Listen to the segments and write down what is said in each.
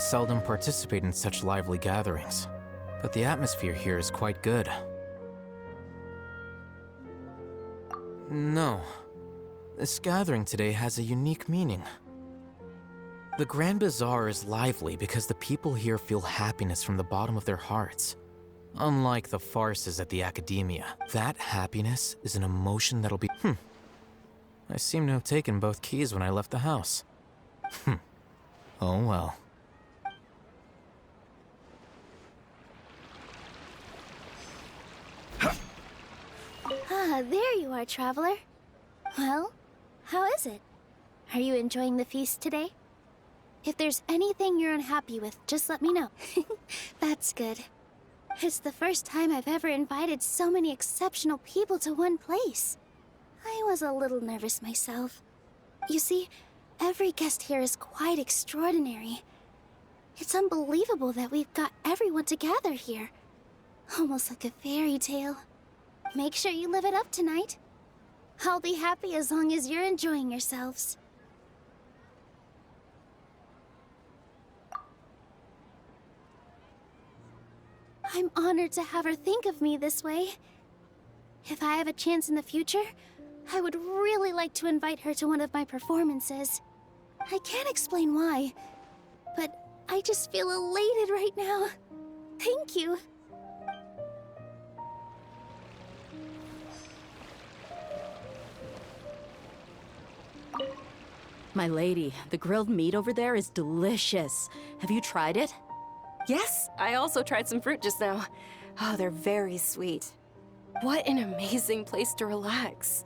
seldom participate in such lively gatherings, but the atmosphere here is quite good. No. This gathering today has a unique meaning. The Grand Bazaar is lively because the people here feel happiness from the bottom of their hearts. Unlike the farces at the Academia, that happiness is an emotion that'll be... I seem to have taken both keys when I left the house. Oh well. Ah, there you are, traveler. Well, how is it? Are you enjoying the feast today? If there's anything you're unhappy with, just let me know. That's good. It's the first time I've ever invited so many exceptional people to one place. I was a little nervous myself. You see, every guest here is quite extraordinary. It's unbelievable that we've got everyone together here. Almost like a fairy tale. Make sure you live it up tonight. I'll be happy as long as you're enjoying yourselves. I'm honored to have her think of me this way. If I have a chance in the future, I would really like to invite her to one of my performances. I can't explain why, but I just feel elated right now. Thank you. My lady, the grilled meat over there is delicious. Have you tried it? Yes, I also tried some fruit just now. Oh, they're very sweet. What an amazing place to relax.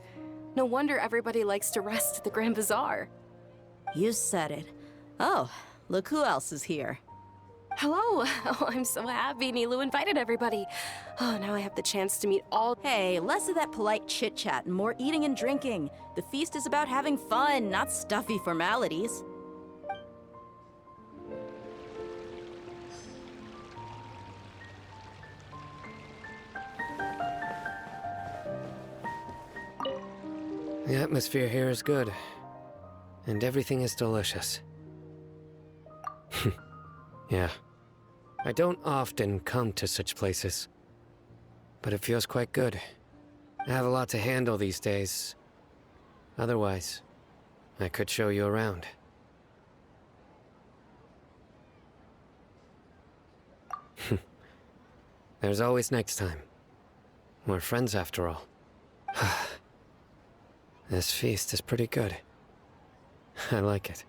No wonder everybody likes to rest at the Grand Bazaar. You said it. Oh, look who else is here. Hello! Oh, I'm so happy Nilu invited everybody. Oh, now I have the chance to meet all... Hey, less of that polite chit-chat and more eating and drinking. The feast is about having fun, not stuffy formalities. The atmosphere here is good, and everything is delicious. Yeah. I don't often come to such places, but it feels quite good. I have a lot to handle these days. Otherwise, I could show you around. There's always next time. We're friends after all. This feast is pretty good. I like it.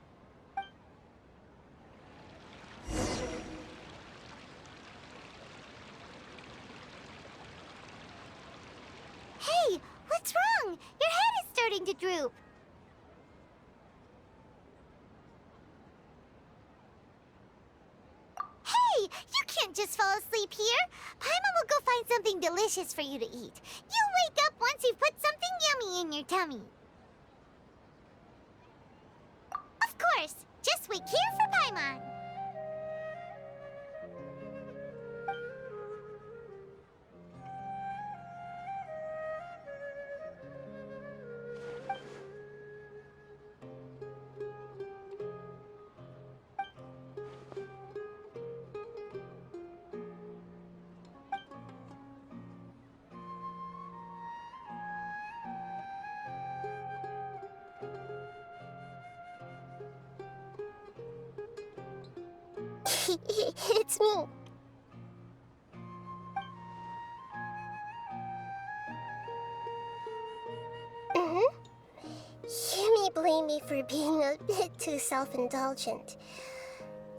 Hey, what's wrong? Your head is starting to droop. Hey, you can't just fall asleep here. Paimon will go find something delicious for you to eat. You'll wake up once you've put something yummy in your tummy. Of course, just wait here for Paimon. It's me. You may blame me for being a bit too self-indulgent.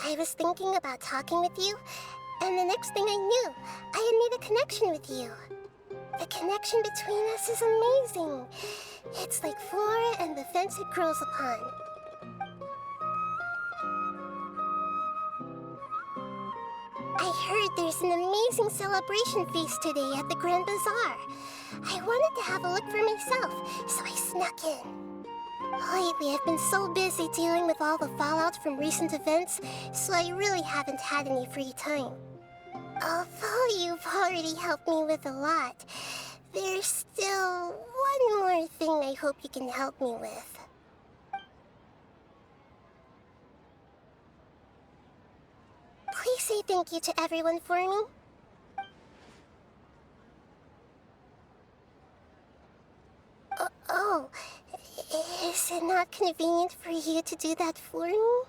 I was thinking about talking with you, and the next thing I knew, I had made a connection with you. The connection between us is amazing. It's like flora and the fence it grows upon. I heard there's an amazing celebration feast today at the Grand Bazaar. I wanted to have a look for myself, so I snuck in. Lately, I've been so busy dealing with all the fallout from recent events, so I really haven't had any free time. Although you've already helped me with a lot, there's still one more thing I hope you can help me with. thank you to everyone for me? Oh, is it not convenient for you to do that for me?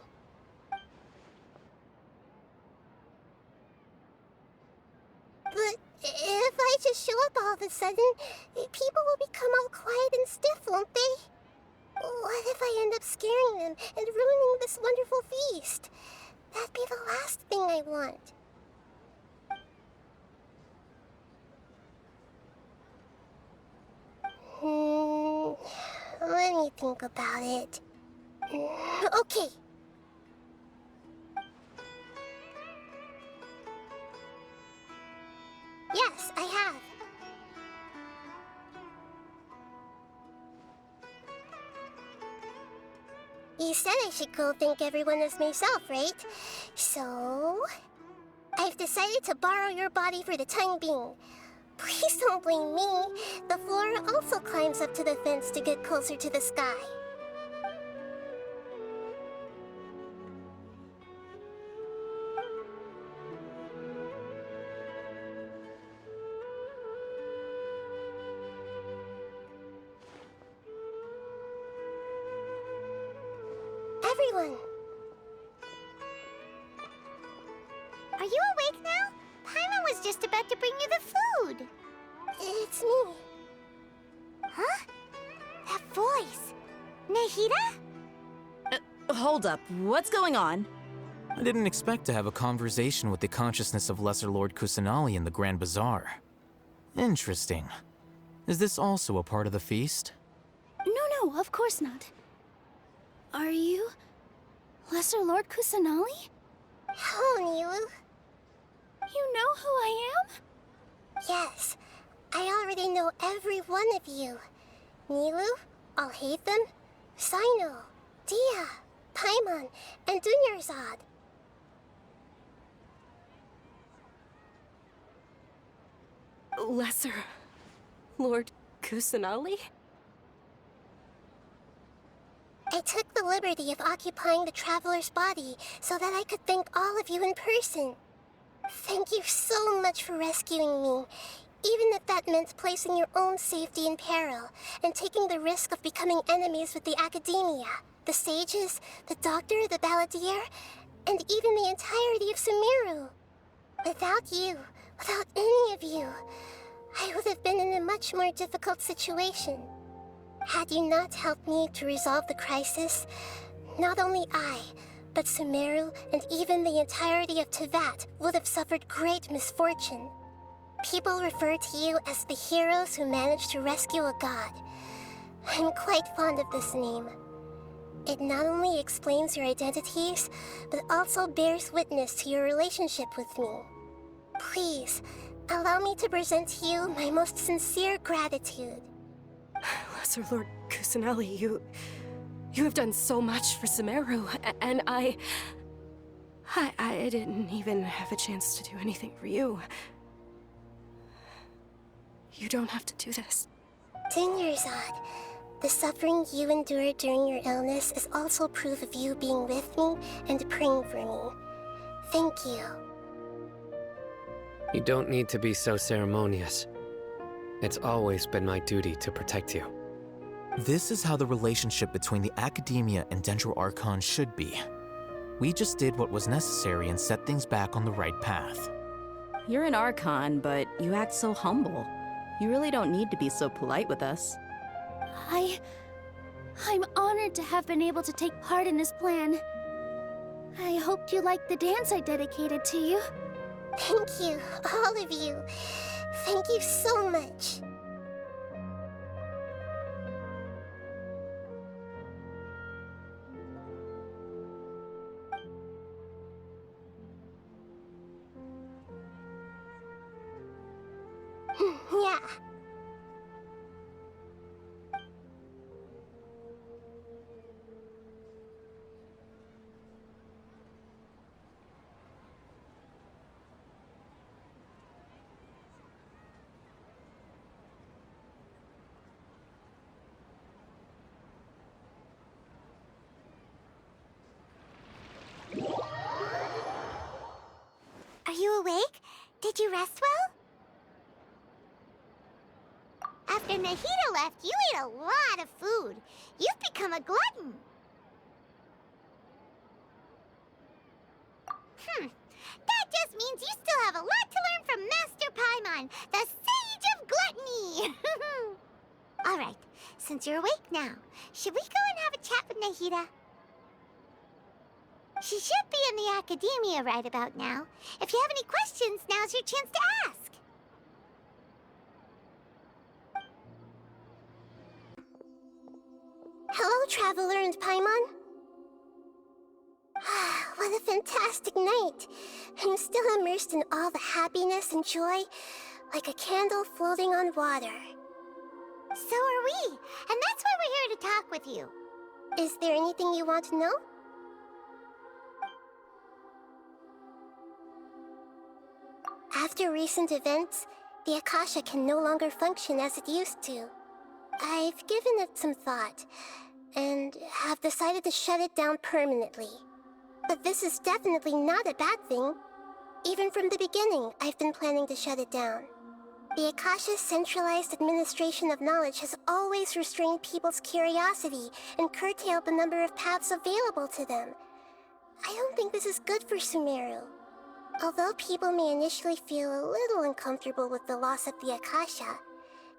But if I just show up all of a sudden, people will become all quiet and stiff, won't they? What if I end up scaring them and ruining this wonderful feast? That'd be the last thing I want. Let me think about it. Okay. Yes, I have. You said I should go thank everyone as myself, right? So, I've decided to borrow your body for the time being. Please don't blame me. The flora also climbs up to the fence to get closer to the sky. Everyone! Are you awake now? Paimon was just about to bring you the food. It's me. Huh? That voice. Nahida? Hold up, what's going on? I didn't expect to have a conversation with the consciousness of Lesser Lord Kusanali in the Grand Bazaar. Interesting. Is this also a part of the feast? No, of course not. Are you Lesser Lord Kusanali? Hello, Nilu. You know who I am? Yes, I already know every one of you. Nilu, Alhaitham, Sino, Dia, Paimon, and Dunyarzad. Lesser Lord Kusanali? I took the liberty of occupying the traveler's body so that I could thank all of you in person. Thank you so much for rescuing me, even if that meant placing your own safety in peril and taking the risk of becoming enemies with the academia, the sages, the doctor, the balladeer, and even the entirety of Sumeru. Without you, without any of you, I would have been in a much more difficult situation. Had you not helped me to resolve the crisis, not only I, but Sumeru and even the entirety of Tevat would have suffered great misfortune. People refer to you as the heroes who managed to rescue a god. I'm quite fond of this name. It not only explains your identities, but also bears witness to your relationship with me. Please, allow me to present to you my most sincere gratitude. Lesser Lord Kusanali, you have done so much for Sumeru, and I didn't even have a chance to do anything for you. You don't have to do this. Dunyarzad, the suffering you endured during your illness is also proof of you being with me and praying for me. Thank you. You don't need to be so ceremonious. It's always been my duty to protect you. This is how the relationship between the Academia and Dendro Archon should be. We just did what was necessary and set things back on the right path. You're an Archon, but you act so humble. You really don't need to be so polite with us. I'm honored to have been able to take part in this plan. I hoped you liked the dance I dedicated to you. Thank you, all of you. Thank you so much. Yeah. Did you rest well? After Nahida left, you ate a lot of food. You've become a glutton. That just means you still have a lot to learn from Master Paimon, the Sage of Gluttony! Alright, since you're awake now, should we go and have a chat with Nahida? She should be in the academia right about now. If you have any questions, now's your chance to ask. Hello, Traveler and Paimon. What a fantastic night. I'm still immersed in all the happiness and joy, like a candle floating on water. So are we, and that's why we're here to talk with you. Is there anything you want to know? After recent events, the Akasha can no longer function as it used to. I've given it some thought, and have decided to shut it down permanently. But this is definitely not a bad thing. Even from the beginning, I've been planning to shut it down. The Akasha's centralized administration of knowledge has always restrained people's curiosity and curtailed the number of paths available to them. I don't think this is good for Sumeru. Although people may initially feel a little uncomfortable with the loss of the Akasha,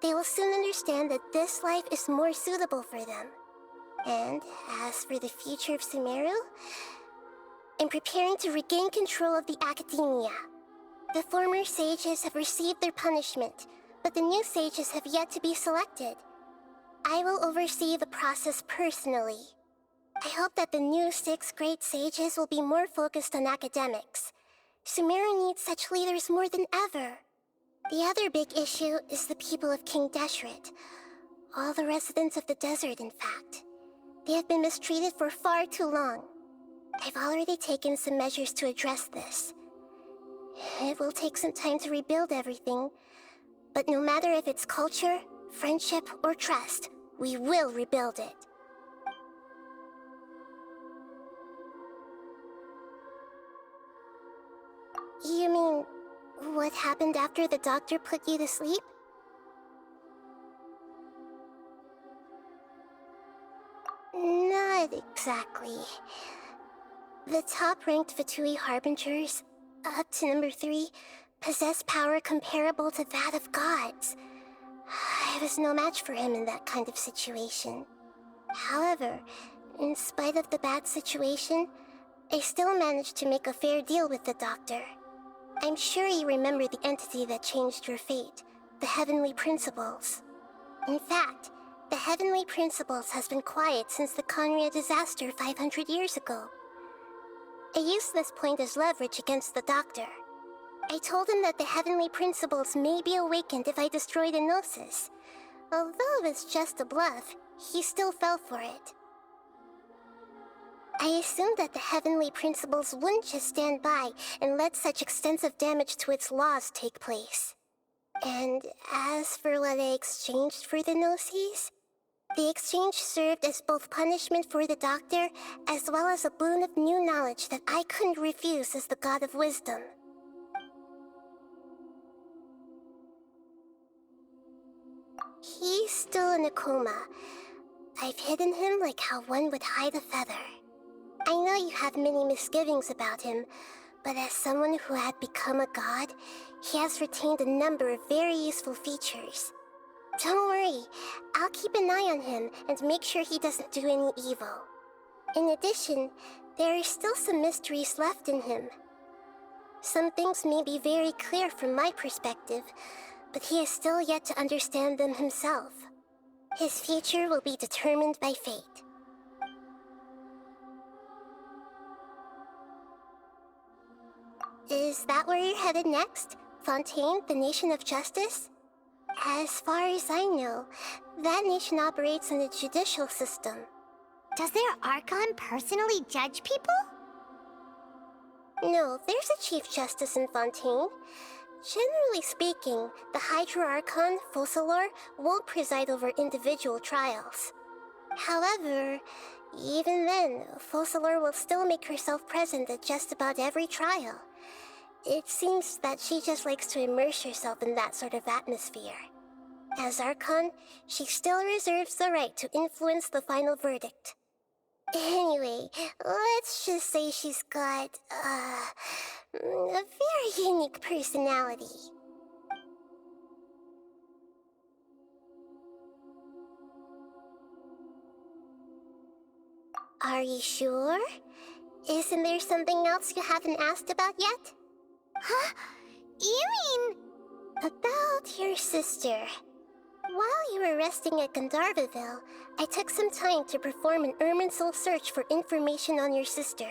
they will soon understand that this life is more suitable for them. And as for the future of Sumeru, I'm preparing to regain control of the academia. The former sages have received their punishment, but the new sages have yet to be selected. I will oversee the process personally. I hope that the new 6 great sages will be more focused on academics. Sumeru needs such leaders more than ever. The other big issue is the people of King Deshret. All the residents of the desert, in fact. They have been mistreated for far too long. I've already taken some measures to address this. It will take some time to rebuild everything, but no matter if it's culture, friendship, or trust, we will rebuild it. You mean, what happened after the doctor put you to sleep? Not exactly. The top-ranked Fatui Harbingers, up to number 3, possess power comparable to that of gods. I was no match for him in that kind of situation. However, in spite of the bad situation, I still managed to make a fair deal with the doctor. I'm sure you remember the entity that changed your fate, the Heavenly Principles. In fact, the Heavenly Principles has been quiet since the Conria disaster 500 years ago. I used this point as leverage against the doctor. I told him that the Heavenly Principles may be awakened if I destroy the Gnosis. Although it's just a bluff, he still fell for it. I assumed that the Heavenly Principles wouldn't just stand by and let such extensive damage to its laws take place. And as for what I exchanged for the Gnosis, the exchange served as both punishment for the doctor, as well as a boon of new knowledge that I couldn't refuse as the God of Wisdom. He's still in a coma. I've hidden him like how one would hide a feather. I know you have many misgivings about him, but as someone who had become a god, he has retained a number of very useful features. Don't worry, I'll keep an eye on him and make sure he doesn't do any evil. In addition, there are still some mysteries left in him. Some things may be very clear from my perspective, but he is still yet to understand them himself. His future will be determined by fate. Is that where you're headed next? Fontaine, the Nation of Justice? As far as I know, that nation operates in a judicial system. Does their Archon personally judge people? No, there's a Chief Justice in Fontaine. Generally speaking, the Hydra Archon, Focalor, won't preside over individual trials. However, even then, Focalor will still make herself present at just about every trial. It seems that she just likes to immerse herself in that sort of atmosphere. As Archon, she still reserves the right to influence the final verdict. Anyway, let's just say she's got, a very unique personality. Are you sure? Isn't there something else you haven't asked about yet? Huh? You mean... About your sister. While you were resting at Gandharvaville, I took some time to perform an Irminsul search for information on your sister.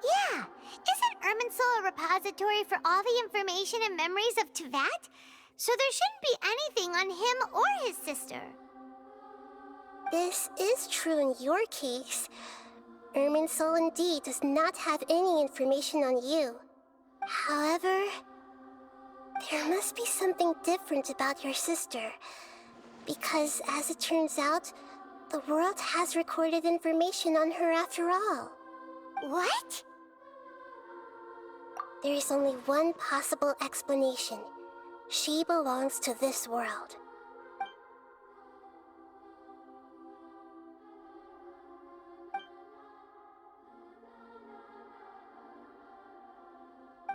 Yeah! Isn't Irminsul a repository for all the information and memories of Teyvat? So there shouldn't be anything on him or his sister. This is true in your case. Irminsul indeed does not have any information on you. However, there must be something different about your sister. Because as it turns out, the world has recorded information on her after all. What? There is only one possible explanation. She belongs to this world.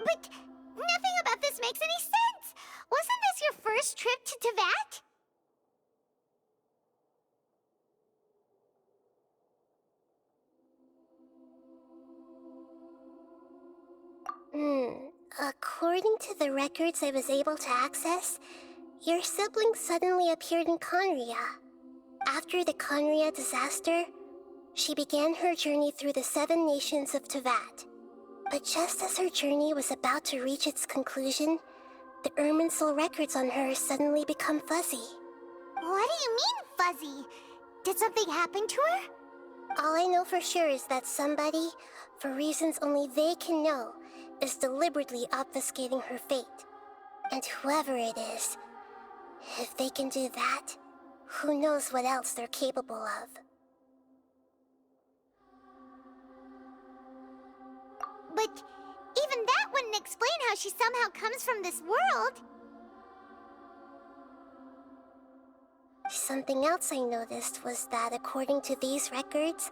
But nothing about this makes any sense! Wasn't this your first trip to Teyvat? According to the records I was able to access, your sibling suddenly appeared in Conria. After the Conria disaster, she began her journey through the 7 nations of Teyvat. But just as her journey was about to reach its conclusion, the Irminsul records on her suddenly become fuzzy. What do you mean, fuzzy? Did something happen to her? All I know for sure is that somebody, for reasons only they can know, is deliberately obfuscating her fate. And whoever it is, if they can do that, who knows what else they're capable of. But even that wouldn't explain how she somehow comes from this world. Something else I noticed was that according to these records,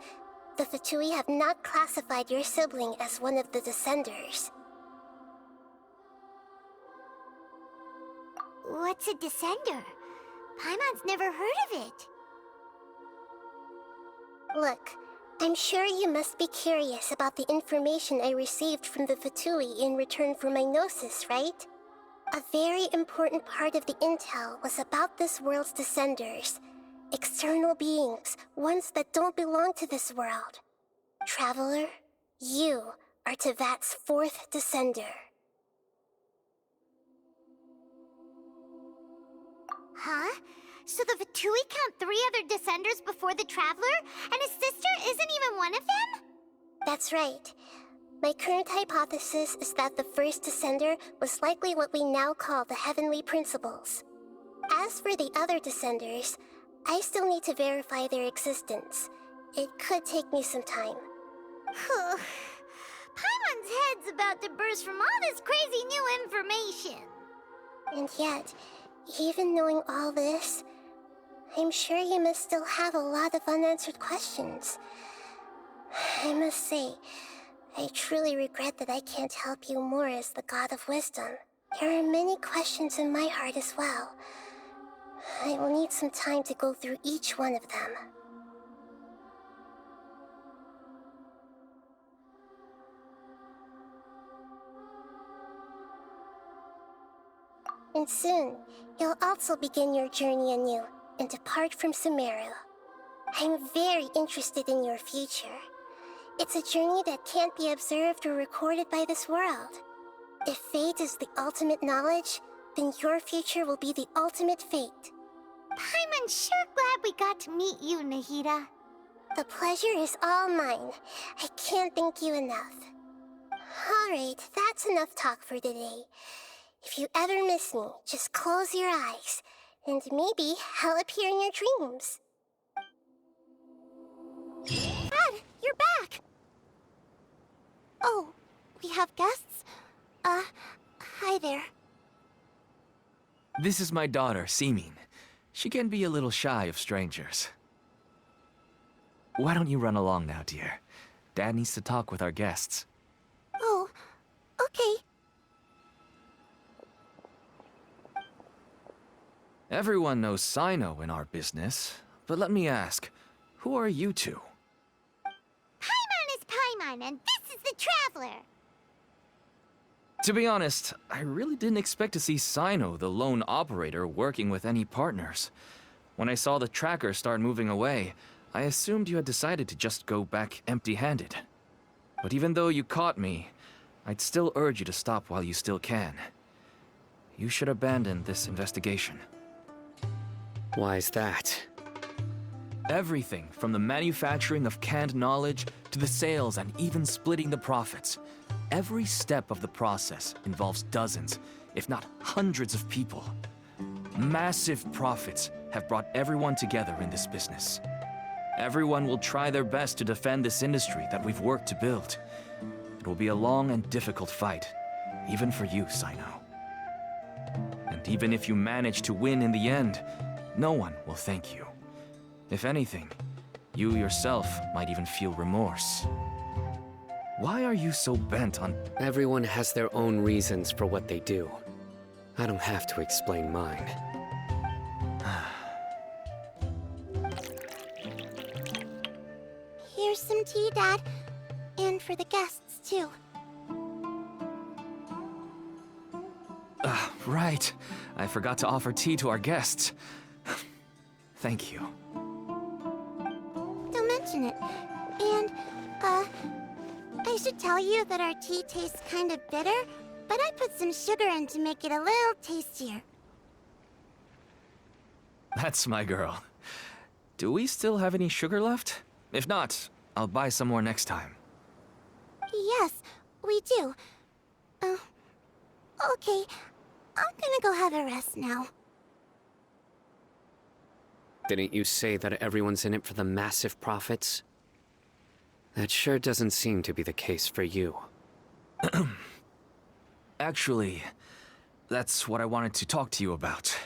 the Fatui have not classified your sibling as one of the Descenders. What's a Descender? Paimon's never heard of it. Look, I'm sure you must be curious about the information I received from the Fatui in return for my gnosis, right? A very important part of the intel was about this world's Descenders. External beings, ones that don't belong to this world. Traveler, you are Teyvat's 4th Descender. Huh? So the Fatui count 3 other Descenders before the Traveler, and his sister isn't even one of them? That's right. My current hypothesis is that the first Descender was likely what we now call the Heavenly Principles. As for the other Descenders, I still need to verify their existence. It could take me some time. Paimon's head's about to burst from all this crazy new information. And yet, even knowing all this, I'm sure you must still have a lot of unanswered questions. I must say, I truly regret that I can't help you more as the God of Wisdom. There are many questions in my heart as well. I will need some time to go through each one of them. And soon, you'll also begin your journey anew and depart from Sumeru. I'm very interested in your future. It's a journey that can't be observed or recorded by this world. If fate is the ultimate knowledge, then your future will be the ultimate fate. Paimon's sure glad we got to meet you, Nahida. The pleasure is all mine. I can't thank you enough. Alright, that's enough talk for today. If you ever miss me, just close your eyes, And maybe I'll appear in your dreams. Dad, you're back! Oh, we have guests? Hi there. This is my daughter, Seeming. She can be a little shy of strangers. Why don't you run along now, dear? Dad needs to talk with our guests. Oh, okay. Everyone knows Sino in our business, but let me ask, who are you two? Paimon is Paimon, and this is the Traveler. To be honest, I really didn't expect to see Sino, the lone operator, working with any partners. When I saw the tracker start moving away, I assumed you had decided to just go back empty-handed. But even though you caught me, I'd still urge you to stop while you still can. You should abandon this investigation. Why is that? Everything from the manufacturing of canned knowledge to the sales and even splitting the profits. Every step of the process involves dozens, if not hundreds of people. Massive profits have brought everyone together in this business. Everyone will try their best to defend this industry that we've worked to build. It will be a long and difficult fight, even for you, Sino. And even if you manage to win in the end, no one will thank you. If anything, you yourself might even feel remorse. Why are you so bent on... Everyone has their own reasons for what they do. I don't have to explain mine. Here's some tea, Dad. And for the guests, too. Right. I forgot to offer tea to our guests. Thank you. Don't mention it. And, I should tell you that our tea tastes kind of bitter, but I put some sugar in to make it a little tastier. That's my girl. Do we still have any sugar left? If not, I'll buy some more next time. Yes, we do. Okay. I'm gonna go have a rest now. Didn't you say that everyone's in it for the massive profits? That sure doesn't seem to be the case for you. Actually, that's what I wanted to talk to you about.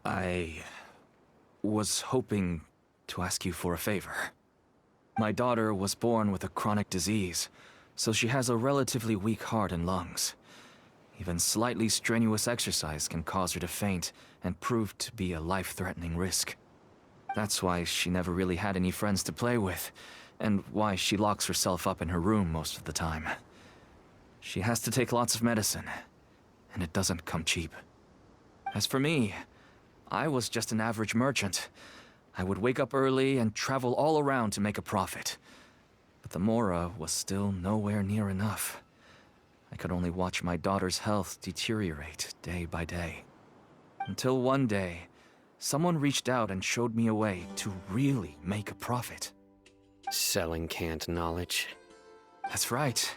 I was hoping to ask you for a favor. My daughter was born with a chronic disease, so she has a relatively weak heart and lungs. Even slightly strenuous exercise can cause her to faint and prove to be a life-threatening risk. That's why she never really had any friends to play with, and why she locks herself up in her room most of the time. She has to take lots of medicine, and it doesn't come cheap. As for me, I was just an average merchant. I would wake up early and travel all around to make a profit. But the Mora was still nowhere near enough. I could only watch my daughter's health deteriorate day by day. Until one day, someone reached out and showed me a way to really make a profit. Selling canned knowledge. That's right.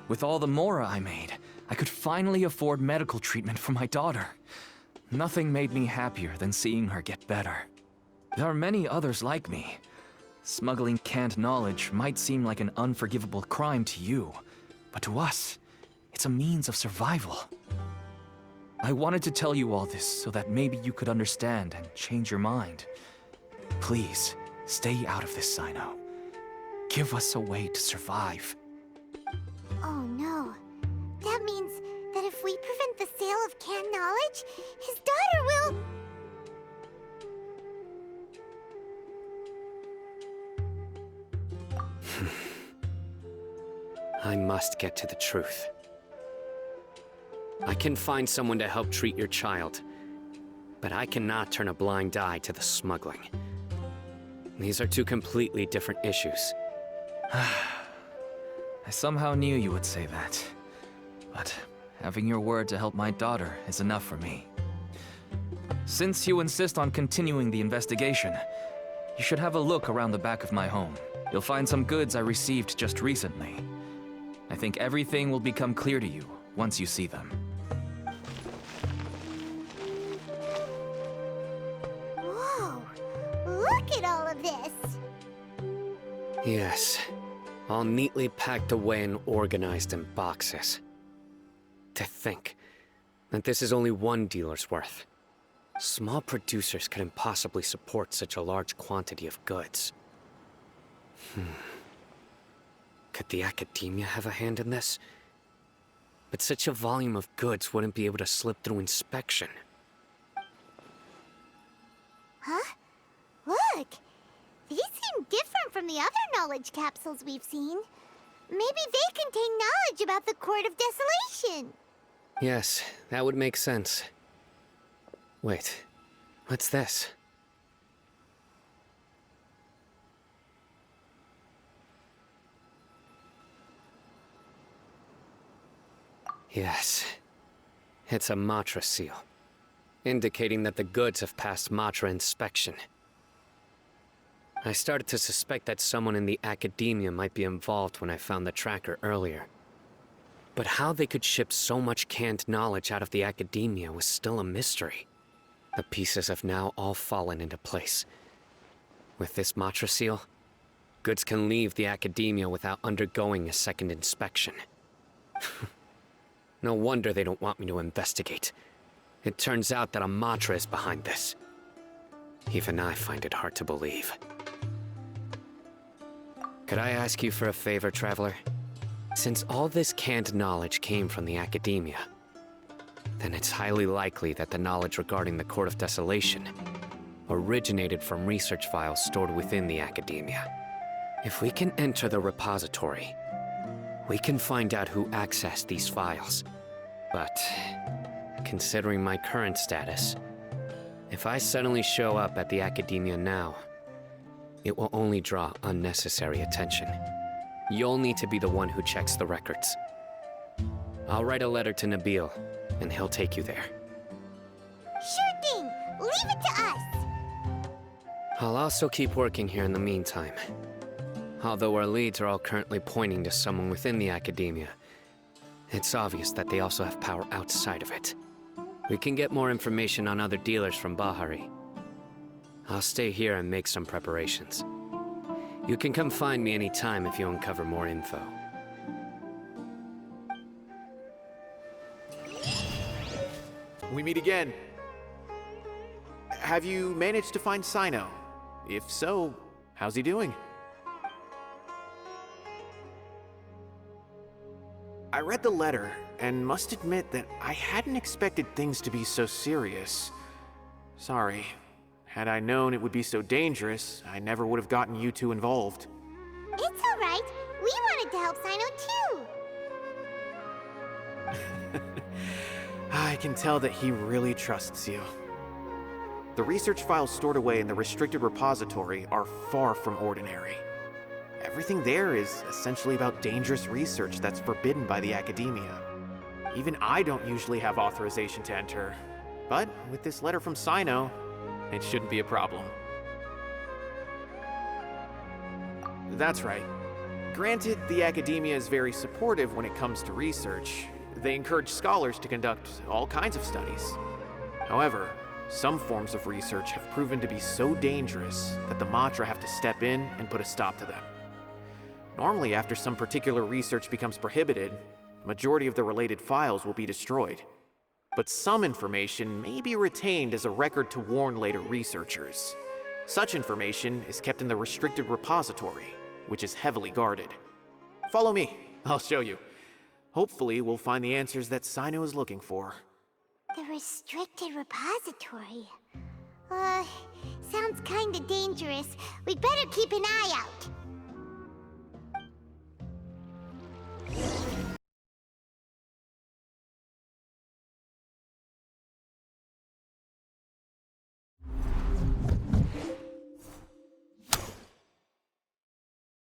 With all the Mora I made, I could finally afford medical treatment for my daughter. Nothing made me happier than seeing her get better. There are many others like me. Smuggling canned knowledge might seem like an unforgivable crime to you, but to us, it's a means of survival. I wanted to tell you all this so that maybe you could understand and change your mind. Please, stay out of this, Sino. Give us a way to survive. Oh no. That means that if we prevent the sale of canned knowledge, his daughter will... I must get to the truth. I can find someone to help treat your child, but I cannot turn a blind eye to the smuggling. These are two completely different issues. I somehow knew you would say that. But having your word to help my daughter is enough for me. Since you insist on continuing the investigation, you should have a look around the back of my home. You'll find some goods I received just recently. I think everything will become clear to you once you see them. Yes. All neatly packed away and organized in boxes. To think that this is only one dealer's worth. Small producers couldn't possibly support such a large quantity of goods. Could the academia have a hand in this? But such a volume of goods wouldn't be able to slip through inspection. Huh? Look! These seem different from the other knowledge capsules we've seen. Maybe they contain knowledge about the Court of Desolation. Yes, that would make sense. Wait, what's this? Yes, it's a Matra seal, indicating that the goods have passed Matra inspection. I started to suspect that someone in the academia might be involved when I found the tracker earlier. But how they could ship so much canned knowledge out of the academia was still a mystery. The pieces have now all fallen into place. With this Matra seal, goods can leave the academia without undergoing a second inspection. No wonder they don't want me to investigate. It turns out that a Matra is behind this. Even I find it hard to believe. Could I ask you for a favor, Traveler? Since all this canned knowledge came from the academia, then it's highly likely that the knowledge regarding the Court of Desolation originated from research files stored within the academia. If we can enter the repository, we can find out who accessed these files. But, considering my current status, if I suddenly show up at the academia now, it will only draw unnecessary attention. You'll need to be the one who checks the records. I'll write a letter to Nabil, and he'll take you there. Sure thing! Leave it to us! I'll also keep working here in the meantime. Although our leads are all currently pointing to someone within the academia, it's obvious that they also have power outside of it. We can get more information on other dealers from Bahari. I'll stay here and make some preparations. You can come find me anytime if you uncover more info. We meet again. Have you managed to find Sino? If so, how's he doing? I read the letter, and must admit that I hadn't expected things to be so serious. Sorry. Had I known it would be so dangerous, I never would have gotten you two involved. It's alright. We wanted to help Sino too. I can tell that he really trusts you. The research files stored away in the restricted repository are far from ordinary. Everything there is essentially about dangerous research that's forbidden by the academia. Even I don't usually have authorization to enter, but with this letter from Sino, it shouldn't be a problem. That's right. Granted, the academia is very supportive when it comes to research. They encourage scholars to conduct all kinds of studies. However, some forms of research have proven to be so dangerous that the Matra have to step in and put a stop to them. Normally, after some particular research becomes prohibited, the majority of the related files will be destroyed. But some information may be retained as a record to warn later researchers. Such information is kept in the restricted repository, which is heavily guarded. Follow me, I'll show you. Hopefully, we'll find the answers that Sino is looking for. The restricted repository. Sounds kinda dangerous. We'd better keep an eye out.